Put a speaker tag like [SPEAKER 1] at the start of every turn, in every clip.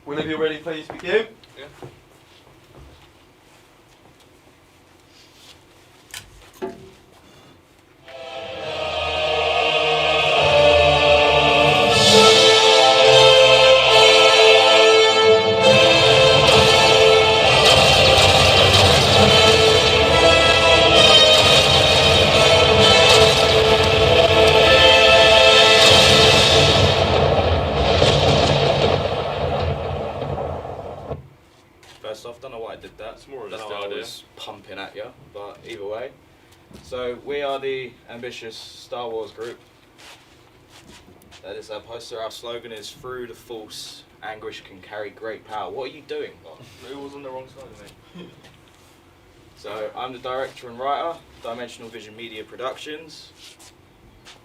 [SPEAKER 1] Whenever you're ready, please begin.
[SPEAKER 2] Yeah.
[SPEAKER 3] First off, don't know why I did that.
[SPEAKER 2] It's more or
[SPEAKER 3] Don't
[SPEAKER 2] less
[SPEAKER 3] know
[SPEAKER 2] the
[SPEAKER 3] why I
[SPEAKER 2] idea.
[SPEAKER 3] was pumping at you, but either way. So we are the ambitious Star Wars group. That is our poster. Our slogan is "Through the Force, anguish can carry great power." What are you doing, Bob?
[SPEAKER 2] It was on the wrong side of me.
[SPEAKER 3] So I'm the director and writer, Dimensional Vision Media Productions.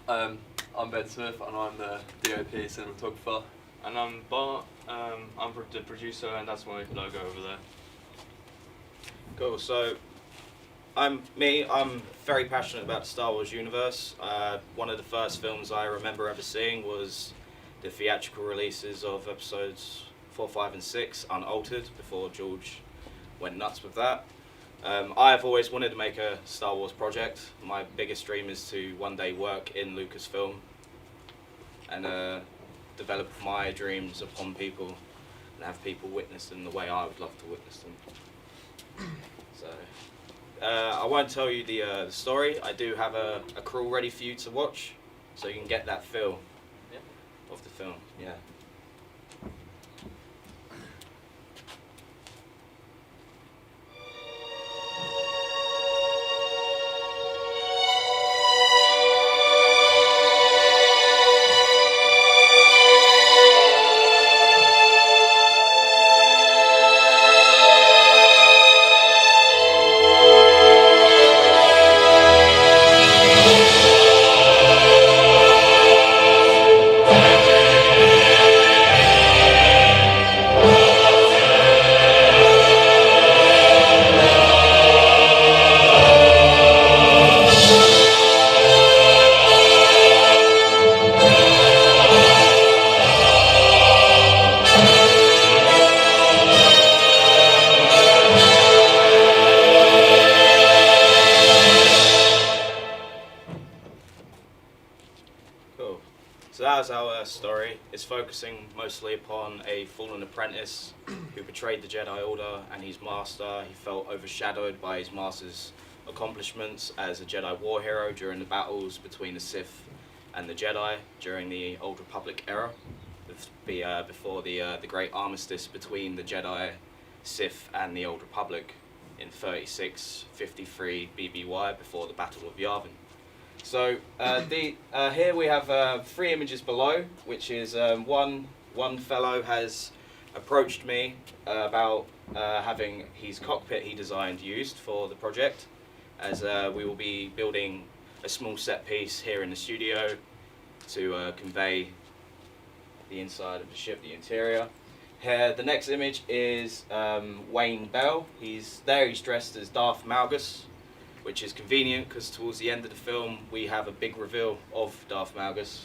[SPEAKER 4] I'm Ben Smith and I'm the DOP cinematographer.
[SPEAKER 2] And I'm Bart. I'm the producer, and that's my logo over there.
[SPEAKER 3] Cool. So I'm very passionate about the Star Wars universe. One of the first films I remember ever seeing was the theatrical releases of episodes 4, 5, and 6, unaltered, before George went nuts with that. I have always wanted to make a Star Wars project. My biggest dream is to one day work in Lucasfilm and develop my dreams upon people and have people witness them the way I would love to witness them. So, I won't tell you the story. I do have a crawl ready for you to watch, so you can get that feel of the film. Yeah. Cool. So that was our story. It's focusing mostly upon a fallen apprentice who betrayed the Jedi Order and his master. He felt overshadowed by his master's accomplishments as a Jedi war hero during the battles between the Sith and the Jedi during the Old Republic era, before the Great Armistice between the Jedi, Sith, and the Old Republic in 3653 BBY, before the Battle of Yavin. So here we have 3 images below, which is one fellow has approached me about having his cockpit he designed used for the project, as we will be building a small set piece here in the studio to convey the inside of the ship, the interior. Here, the next image is Wayne Bell. He's dressed as Darth Malgus, which is convenient because towards the end of the film we have a big reveal of Darth Malgus.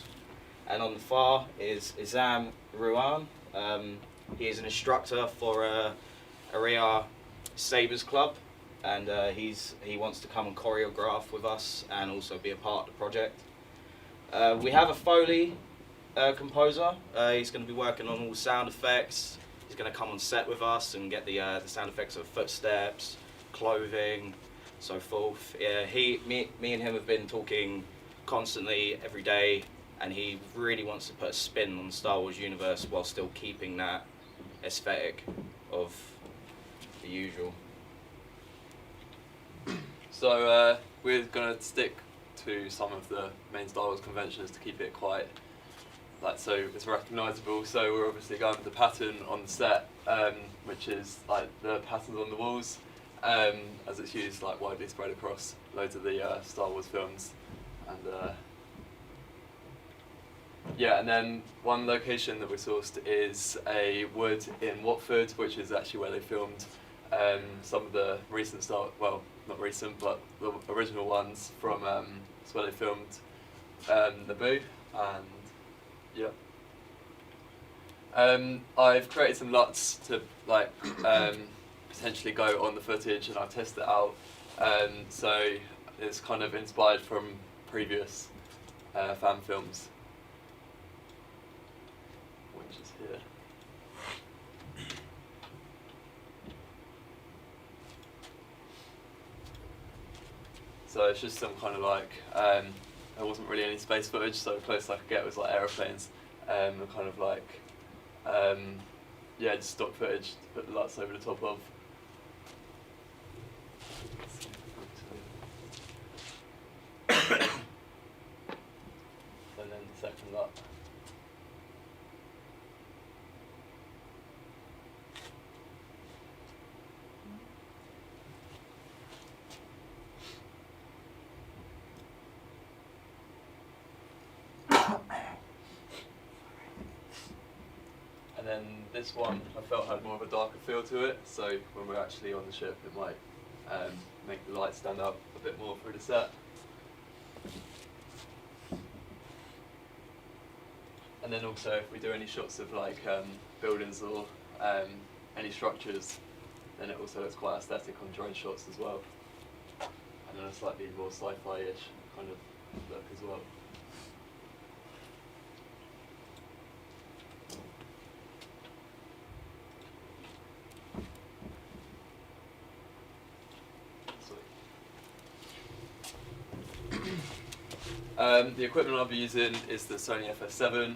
[SPEAKER 3] And on the far is Izam Ruan. He is an instructor for Area Sabres Club, and he wants to come and choreograph with us and also be a part of the project. We have a Foley composer. He's going to be working on all sound effects. He's going to come on set with us and get the sound effects of footsteps, clothing, so forth. Me and him have been talking constantly every day, and he really wants to put a spin on the Star Wars universe while still keeping that aesthetic of the usual.
[SPEAKER 4] So we're going to stick to some of the main Star Wars conventions to keep it quite so it's recognisable. So we're obviously going with the pattern on the set, which is like the patterns on the walls, as it's used like widely spread across loads of the Star Wars films. And yeah, and then one location that we sourced is a wood in Watford, which is actually where they filmed some of the recent not recent, but the original ones from it's where they filmed Naboo, and yeah. I've created some LUTs to like potentially go on the footage, and I've tested it out. So it's kind of inspired from previous fan films, which is here. So it's just some kind of like, there wasn't really any space footage, so the closest I could get was like aeroplanes, and kind of like, yeah, just stock footage to put the LUTs over the top of. And then the second LUT. And then this one I felt had more of a darker feel to it, so when we're actually on the ship it might make the light stand up a bit more through the set. And then also if we do any shots of like buildings or any structures, then it also looks quite aesthetic on drone shots as well. And then a slightly more sci-fi-ish kind of look as well. The equipment I'll be using is the Sony FS7.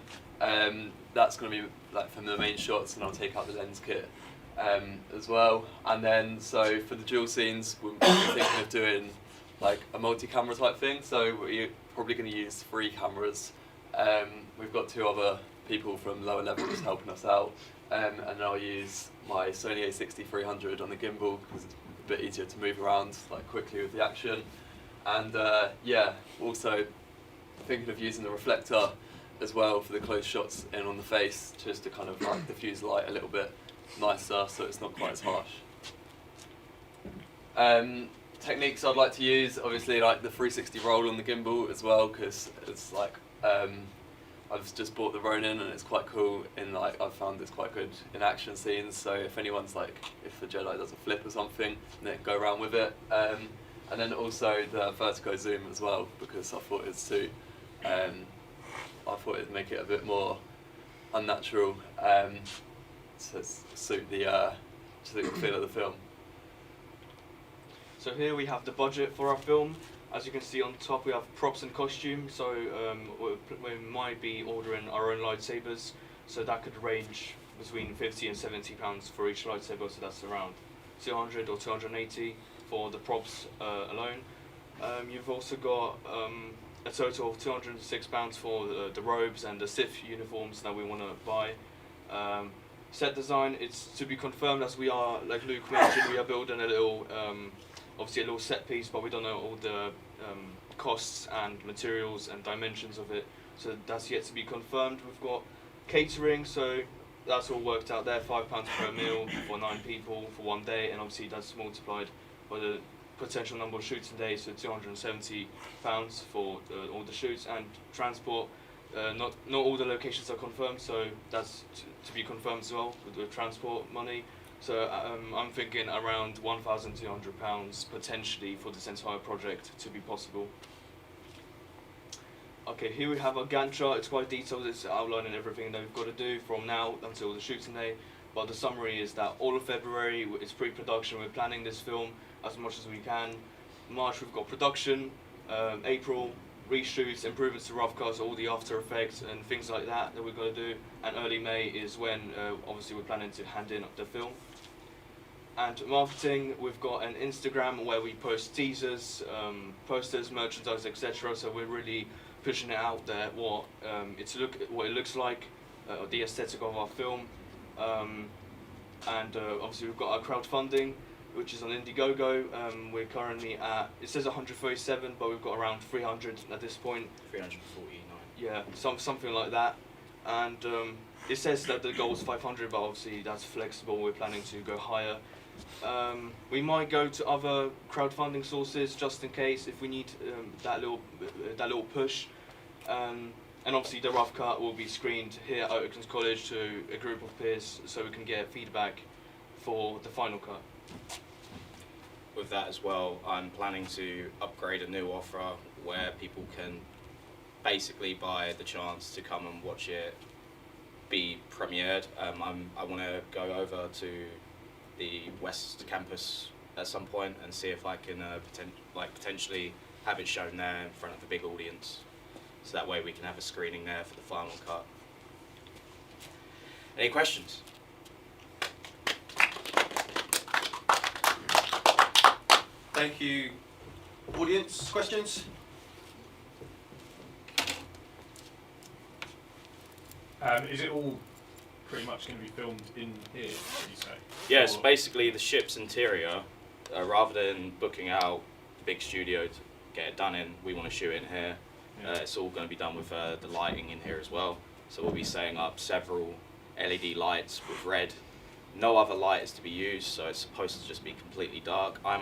[SPEAKER 4] That's going to be like from the main shots, and I'll take out the lens kit as well. And then so for the dual scenes, we're thinking of doing like a multi-camera type thing. So we're probably going to use 3 cameras. We've got 2 other people from lower levels helping us out, and I'll use my Sony a6300 on the gimbal because it's a bit easier to move around like quickly with the action. And yeah, also thinking of using the reflector as well for the close shots in on the face, just to kind of like diffuse light a little bit nicer so it's not quite as harsh. Techniques I'd like to use, obviously like the 360 roll on the gimbal as well, because it's like I've just bought the Ronin and it's quite cool in like I've found it's quite good in action scenes, so if anyone's like, if a Jedi does a flip or something, then go around with it. And then also the vertigo zoom as well, because I thought it's too, I thought it'd make it a bit more unnatural to suit the feel of the film.
[SPEAKER 2] So here we have the budget for our film. As you can see on top, we have props and costume. So we might be ordering our own lightsabers. So that could range between 50 and 70 pounds for each lightsaber. So that's around 200 or 280 for the props alone. You've also got a total of 206 pounds for the robes and the Sith uniforms that we want to buy. Set design, it's to be confirmed, as we are, like Luke mentioned, we are building a little, obviously a little set piece, but we don't know all the costs and materials and dimensions of it, so that's yet to be confirmed. We've got catering, so that's all worked out there, £5 per meal for 9 people for 1 day, and obviously that's multiplied by the potential number of shoots a day, so £270 for all the shoots. And transport, not all the locations are confirmed, so that's to be confirmed as well with the transport money. So I'm thinking around £1,200 potentially for this entire project to be possible. Okay, here we have our Gantt chart. It's quite detailed, it's outlining everything that we've got to do from now until the shooting day. But the summary is that all of February is pre-production. We're planning this film as much as we can. March we've got production. April reshoots, improvements to rough cuts, all the after effects and things like that we're going to do. And early May is when obviously we're planning to hand in the film. And marketing, we've got an Instagram where we post teasers, posters, merchandise, etc. So we're really pushing it out there, what it looks like, the aesthetic of our film. And obviously we've got our crowdfunding, which is on Indiegogo. We're currently at, it says 137, but we've got around 300 at this point.
[SPEAKER 3] 349.
[SPEAKER 2] Yeah, something like that. And it says that the goal is 500, but obviously that's flexible. We're planning to go higher. We might go to other crowdfunding sources just in case if we need that little push. And And obviously the rough cut will be screened here at Oaklands College to a group of peers so we can get feedback for the final cut.
[SPEAKER 3] With that as well, I'm planning to upgrade a new offer where people can basically buy the chance to come and watch it be premiered. I want to go over to the West Campus at some point and see if I can potentially have it shown there in front of a big audience. So that way we can have a screening there for the final cut. Any questions?
[SPEAKER 1] Thank you. Audience, questions?
[SPEAKER 5] Is it all pretty much going to be filmed in here, would you say?
[SPEAKER 3] Yes,
[SPEAKER 5] Or-
[SPEAKER 3] basically the ship's interior, rather than booking out the big studio to get it done in, we want to shoot it in here.
[SPEAKER 5] Yeah.
[SPEAKER 3] It's all going to be done with the lighting in here as well. So we'll be setting up several LED lights with red. No other light is to be used, so it's supposed to just be completely dark. I'm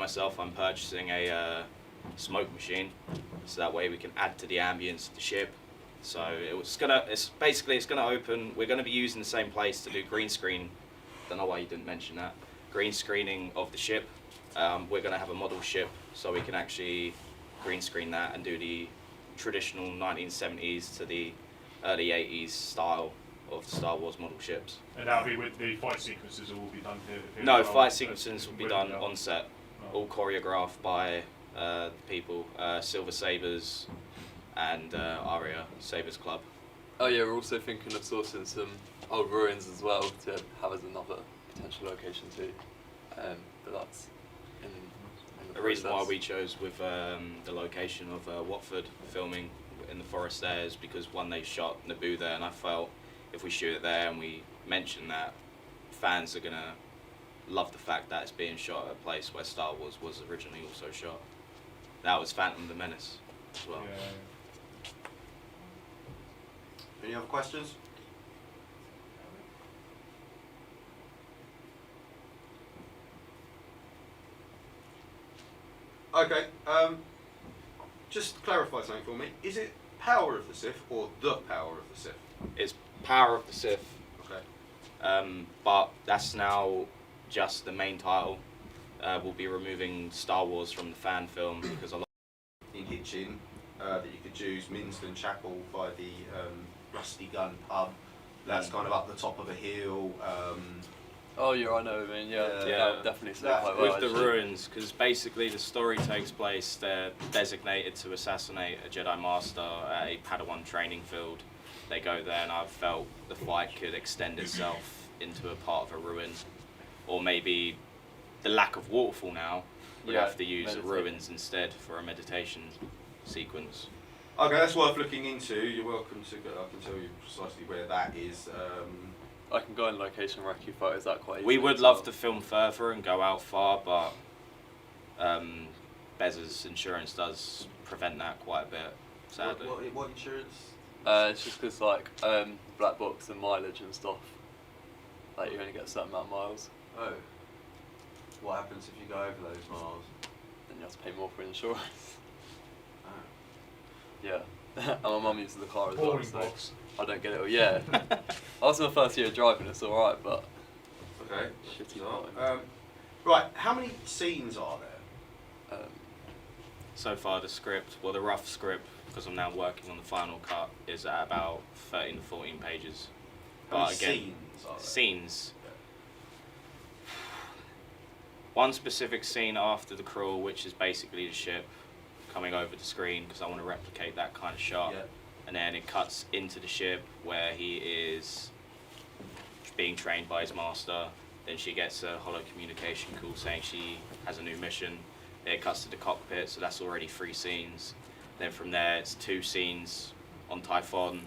[SPEAKER 3] purchasing a smoke machine, so that way we can add to the ambience of the ship. So it's gonna open. We're gonna be using the same place to do green screen. Don't know why you didn't mention that. Green screening of the ship. We're gonna have a model ship, so we can actually green screen that and do the traditional 1970s to the early 80s style of the Star Wars model ships.
[SPEAKER 5] And that'll be with the fight sequences will be done here?
[SPEAKER 3] No,
[SPEAKER 5] as well?
[SPEAKER 3] fight sequences will be done
[SPEAKER 5] Yeah.
[SPEAKER 3] on set,
[SPEAKER 5] Oh.
[SPEAKER 3] all choreographed by people, Silver Sabres and Aria Sabres Club.
[SPEAKER 4] Oh yeah, we're also thinking of sourcing some old ruins as well to have as another potential location too. But that's in the
[SPEAKER 3] The reason why
[SPEAKER 4] process.
[SPEAKER 3] we chose with the location of Watford filming in the forest there is because one, they shot Naboo there, and I felt if we shoot it there and we mention that, fans are gonna love the fact that it's being shot at a place where Star Wars was originally also shot. That was Phantom the Menace as well.
[SPEAKER 5] Yeah.
[SPEAKER 1] Any other questions? Okay, just clarify something for me. Is it Power of the Sith or The Power of the Sith?
[SPEAKER 3] It's Power of the Sith,
[SPEAKER 1] Okay.
[SPEAKER 3] but that's now just the main title. We'll be removing Star Wars from the fan film because a lot.
[SPEAKER 1] In Hitchin, that you could choose Minston Chapel by the Rusty Gun pub. That's kind of up the top of a hill.
[SPEAKER 4] Oh yeah, I know what I mean, yeah.
[SPEAKER 1] Yeah.
[SPEAKER 4] That would definitely sit
[SPEAKER 1] That-
[SPEAKER 4] quite well.
[SPEAKER 3] With the
[SPEAKER 4] actually.
[SPEAKER 3] ruins, because basically the story takes place, they're designated to assassinate a Jedi Master at a Padawan training field. They go there, and I felt the fight could extend itself into a part of a ruin, or maybe the lack of waterfall now would
[SPEAKER 4] Yeah,
[SPEAKER 3] have to use the
[SPEAKER 4] meditate.
[SPEAKER 3] ruins instead for a meditation sequence.
[SPEAKER 1] Okay, that's worth looking into. You're welcome to go. I can tell you precisely where that is.
[SPEAKER 4] I can go in location wreck you photos that quite easily.
[SPEAKER 3] We would
[SPEAKER 4] as
[SPEAKER 3] love
[SPEAKER 4] well.
[SPEAKER 3] to film further and go out far, but Bez's insurance does prevent that quite a bit, sadly.
[SPEAKER 1] what insurance?
[SPEAKER 4] It's just because like black box and mileage and stuff. Like you only get a certain amount of miles,
[SPEAKER 1] Oh. What happens if you go over those miles?
[SPEAKER 4] then you have to pay more for insurance.
[SPEAKER 1] Oh.
[SPEAKER 4] Yeah. And my mum uses the car as well,
[SPEAKER 5] Boring
[SPEAKER 4] so
[SPEAKER 5] box.
[SPEAKER 4] I don't get it. Yeah. I was my first year of driving. It's all right, but
[SPEAKER 1] Okay.
[SPEAKER 4] shitty
[SPEAKER 1] So,
[SPEAKER 4] time.
[SPEAKER 1] right, how many scenes are there?
[SPEAKER 3] So far, the script, well, the rough script, because I'm now working on the final cut, is at about 13 to 14 pages.
[SPEAKER 1] How
[SPEAKER 3] But
[SPEAKER 1] many
[SPEAKER 3] again,
[SPEAKER 1] scenes are there?
[SPEAKER 3] scenes. One specific scene after the crawl, which is basically the ship coming over the screen, because I want to replicate that kind of shot.
[SPEAKER 1] Yeah.
[SPEAKER 3] And then it cuts into the ship where he is being trained by his master. Then she gets a hollow communication call saying she has a new mission. Then it cuts to the cockpit, so that's already 3 scenes. Then from there, it's 2 scenes on Typhon,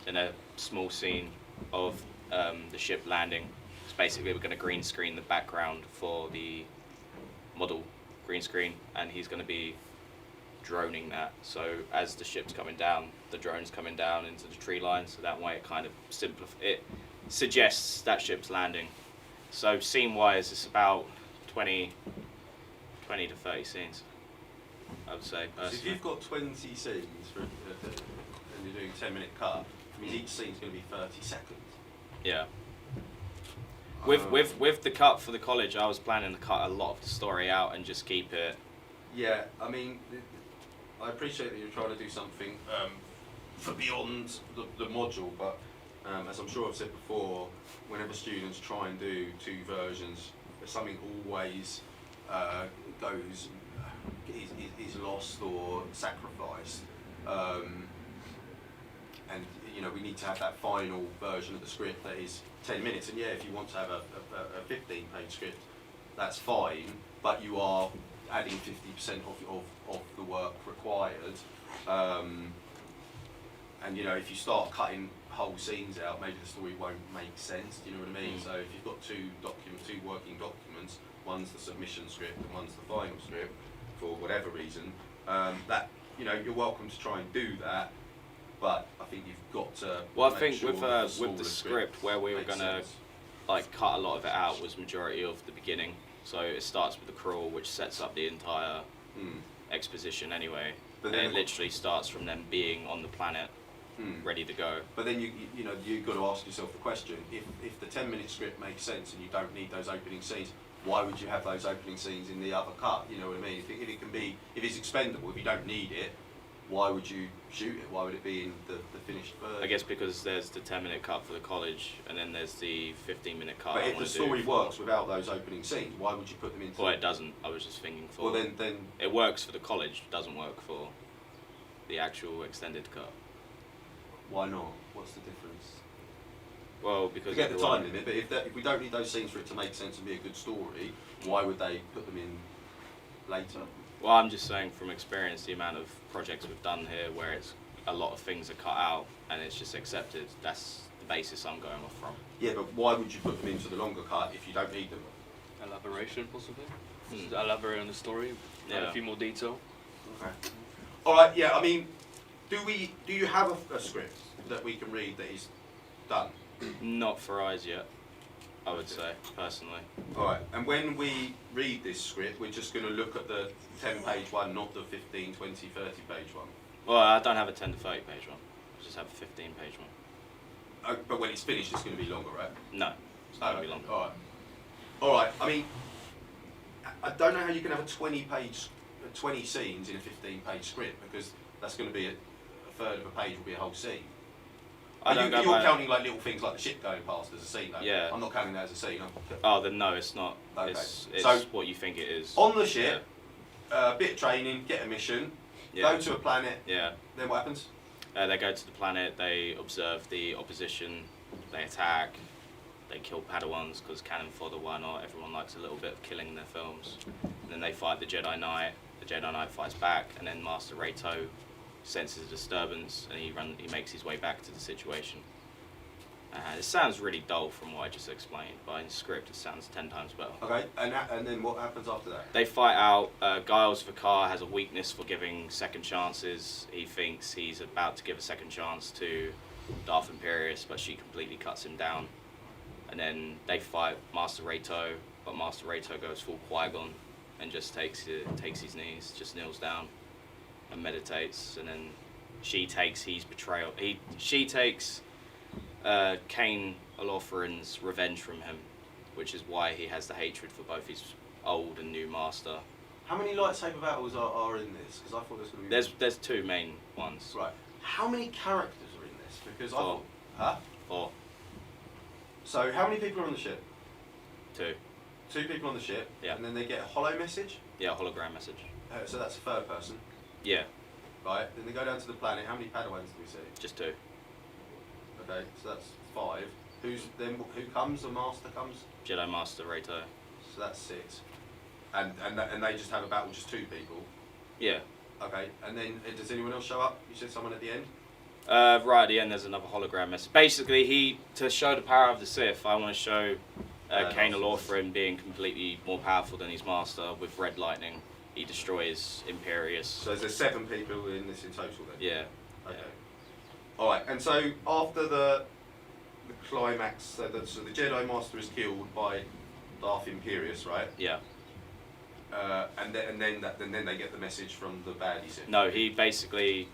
[SPEAKER 3] then a small scene of the ship landing. So basically, we're going to green screen the background for the model green screen, and he's going to be droning that. So as the ship's coming down, the drone's coming down into the tree line, so that way it kind of it suggests that ship's landing. So scene-wise, it's about 20 to 30 scenes, I would say,
[SPEAKER 1] So if
[SPEAKER 3] personally.
[SPEAKER 1] you've got 20 scenes, and and you're doing a 10-minute cut, it means each scene's going to be 30 seconds.
[SPEAKER 3] Yeah. With the cut for the college, I was planning to cut a lot of the story out and just keep it.
[SPEAKER 1] Yeah, I mean, I appreciate that you're trying to do something for beyond the module, but as I'm sure I've said before, whenever students try and do 2 versions, there's something always is lost or sacrificed, and you know we need to have that final version of the script that is 10 minutes. And yeah, if you want to have a 15-page script, that's fine, but you are adding 50% of the work required. And you know, if you start cutting whole scenes out, maybe the story won't make sense. Do you know what I mean? So if you've got 2 working documents, one's the submission script and one's the final script, for whatever reason, that you know you're welcome to try and do that, but I think you've got to.
[SPEAKER 3] Well, I
[SPEAKER 1] make
[SPEAKER 3] think
[SPEAKER 1] sure
[SPEAKER 3] with
[SPEAKER 1] that
[SPEAKER 3] the
[SPEAKER 1] smaller
[SPEAKER 3] script where we were
[SPEAKER 1] makes
[SPEAKER 3] gonna
[SPEAKER 1] sense.
[SPEAKER 3] like cut a lot of it out was majority of the beginning. So it starts with the crawl, which sets up the entire exposition anyway.
[SPEAKER 1] But
[SPEAKER 3] And
[SPEAKER 1] then
[SPEAKER 3] it literally starts from them being on the planet, ready to go.
[SPEAKER 1] But then you know you've got to ask yourself the question: if the 10-minute script makes sense and you don't need those opening scenes, why would you have those opening scenes in the other cut? You know what I mean? If it can be, if it's expendable, if you don't need it, why would you shoot it? Why would it be in the finished version?
[SPEAKER 3] I guess because there's the 10-minute cut for the college, and then there's the 15-minute cut.
[SPEAKER 1] But
[SPEAKER 3] I
[SPEAKER 1] if
[SPEAKER 3] wanna
[SPEAKER 1] the story
[SPEAKER 3] do.
[SPEAKER 1] works without those opening scenes, why would you put them into?
[SPEAKER 3] Well, it doesn't. I was just thinking for.
[SPEAKER 1] Well, then
[SPEAKER 3] It works for the college, doesn't work for the actual extended cut.
[SPEAKER 1] why not? What's the difference?
[SPEAKER 3] Well, because
[SPEAKER 1] Forget the
[SPEAKER 3] everyone-
[SPEAKER 1] time limit, but if we don't need those scenes for it to make sense and be a good story, why would they put them in later?
[SPEAKER 3] Well, I'm just saying from experience, the amount of projects we've done here where it's a lot of things are cut out and it's just accepted. That's the basis I'm going off from.
[SPEAKER 1] Yeah, but why would you put them into the longer cut if you don't need them?
[SPEAKER 2] Elaboration, possibly.
[SPEAKER 3] Hmm.
[SPEAKER 2] Just elaborate on the story. Add
[SPEAKER 3] Yeah.
[SPEAKER 2] a few more detail.
[SPEAKER 1] Okay. All right. Yeah. I mean, do you have a script that we can read that is done?
[SPEAKER 3] Not for eyes yet, I would say, personally.
[SPEAKER 1] All right. And when we read this script, we're just going to look at the 10-page one, not the 15, 20, 30-page one.
[SPEAKER 3] Well, I don't have a 10 to 30 page one. I just have a 15-page one.
[SPEAKER 1] Oh, but when it's finished, it's going to be longer, right?
[SPEAKER 3] No, it's not going to be longer.
[SPEAKER 1] All right. All right. I mean, I don't know how you can have a 20 scenes in a 15-page script, because that's going to be a third of a page will be a whole scene. You're counting like little things like the ship going past as a scene, though.
[SPEAKER 3] Yeah.
[SPEAKER 1] I'm not counting that as a scene.
[SPEAKER 3] Oh, then no, it's not.
[SPEAKER 1] Okay.
[SPEAKER 3] It's
[SPEAKER 1] So-
[SPEAKER 3] what you think it is.
[SPEAKER 1] On the ship, bit of training, get a mission,
[SPEAKER 3] Yeah.
[SPEAKER 1] go to a planet,
[SPEAKER 3] Yeah.
[SPEAKER 1] then what happens?
[SPEAKER 3] They go to the planet, they observe the opposition, they attack, they kill Padawans because cannon fodder, why not? Everyone likes a little bit of killing in their films. And then they fight the Jedi Knight, the Jedi Knight fights back, and then Master Rato senses a disturbance and he makes his way back to the situation. It sounds really dull from what I just explained, but in script it sounds 10 times better.
[SPEAKER 1] Okay, and then what happens after that?
[SPEAKER 3] They fight out. Giles Vakar has a weakness for giving second chances. He thinks he's about to give a second chance to Darth Imperius, but she completely cuts him down. And then they fight Master Rato, but Master Rato goes full Qui-Gon and just takes his knees, just kneels down and meditates. And then she takes his betrayal. She takes Kane Olortharin's revenge from him, which is why he has the hatred for both his old and new master.
[SPEAKER 1] How many lightsaber battles are in this? Because I thought there's going to be...
[SPEAKER 3] There's 2 main ones.
[SPEAKER 1] Right. How many characters are in this? Because I
[SPEAKER 3] Four.
[SPEAKER 1] thought... Huh?
[SPEAKER 3] 4,
[SPEAKER 1] So how many people are on the ship?
[SPEAKER 3] 2.
[SPEAKER 1] 2 people on the ship,
[SPEAKER 3] Yeah.
[SPEAKER 1] and then they get a hollow message.
[SPEAKER 3] Yeah, hologram message.
[SPEAKER 1] So that's a third person,
[SPEAKER 3] Yeah,
[SPEAKER 1] right? Then they go down to the planet. How many Padawans do we see?
[SPEAKER 3] just 2.
[SPEAKER 1] Okay, so that's 5. Who comes? The master comes.
[SPEAKER 3] Jedi Master Rato.
[SPEAKER 1] So that's 6. And they just have a battle, just 2 people.
[SPEAKER 3] Yeah.
[SPEAKER 1] Okay, and then does anyone else show up? You said someone at the end.
[SPEAKER 3] Right at the end, there's another hologram message. Basically, to show the power of the Sith, I want to show Kane Olortharin being completely more powerful than his master with red lightning. He destroys Imperius.
[SPEAKER 1] So there's 7 people in this in total then.
[SPEAKER 3] Yeah.
[SPEAKER 1] Okay. All right, and so after the climax, so the Jedi Master is killed by Darth Imperius, right?
[SPEAKER 3] Yeah.
[SPEAKER 1] And then they get the message from the baddie Sith.
[SPEAKER 3] No, he basically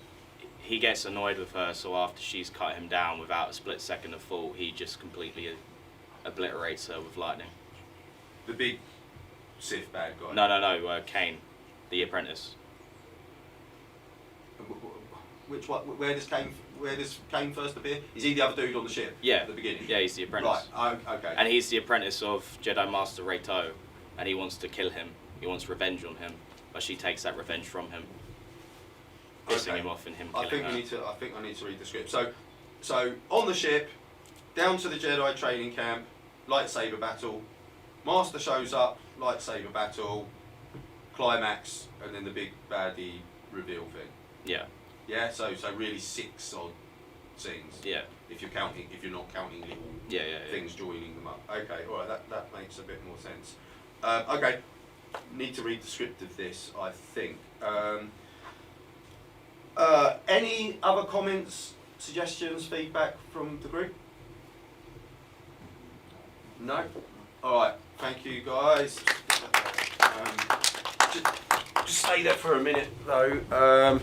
[SPEAKER 3] he gets annoyed with her, so after she's cut him down without a split second of thought, he just completely obliterates her with lightning.
[SPEAKER 1] The big Sith bad guy.
[SPEAKER 3] No, Kane, the apprentice.
[SPEAKER 1] Which one? Where does Kane first appear? Is he the other dude on the ship?
[SPEAKER 3] Yeah.
[SPEAKER 1] At the beginning.
[SPEAKER 3] Yeah, he's the apprentice.
[SPEAKER 1] Right. Okay.
[SPEAKER 3] And he's the apprentice of Jedi Master Rey-To, and he wants to kill him. He wants revenge on him, but she takes that revenge from him, pissing him off and him killing her.
[SPEAKER 1] I think I need to read the script. So on the ship, down to the Jedi training camp, lightsaber battle. Master shows up, lightsaber battle, climax, and then the big baddie reveal thing.
[SPEAKER 3] Yeah.
[SPEAKER 1] Yeah. So really 6 odd scenes.
[SPEAKER 3] Yeah.
[SPEAKER 1] If you're not counting little
[SPEAKER 3] Yeah.
[SPEAKER 1] things joining them up. Okay. All right. That makes a bit more sense. Okay. Need to read the script of this, I think. Any other comments, suggestions, feedback from the group? No? Alright, thank you guys. Just stay there for a minute though.